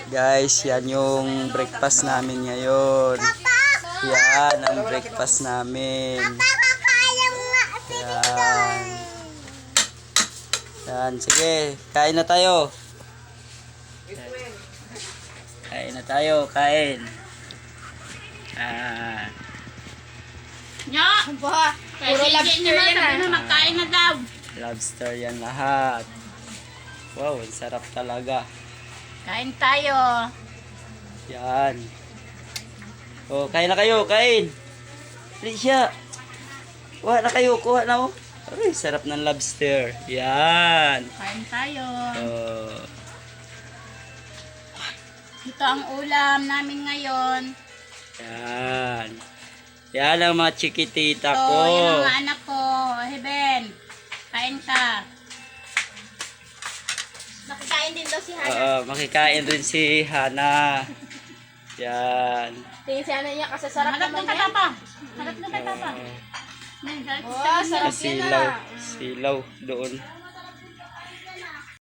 Guys, yan yung breakfast namin ngayon. Yan ang breakfast namin. Yan. Yan, sige, kain na tayo. Kain na tayo, kain. Nya! Ba, puro lobster yan ah. Magkain na daw. Lobster yan lahat. Wow, ang sarap talaga. Kain tayo. Yan. Oh, kain na kayo, kain. Alicia. Kuha na kayo, kuha na oh. Ay, sarap ng lobster. Yan. Kain tayo. Oh. Ito ang ulam namin ngayon. Yan. Yan ang mga chikitita Ito, ko. yan ang mga anak ko. Heben, kain ka. Nakikain din daw si Hana. Oo, makikain rin si Hana. Yan. Tingin si Hana niya kasi sarap Halap naman ng yan. katapa. Halap ng katapa. Oh, Yan, guys. Wow, sarap yan silaw. ah. Silaw doon.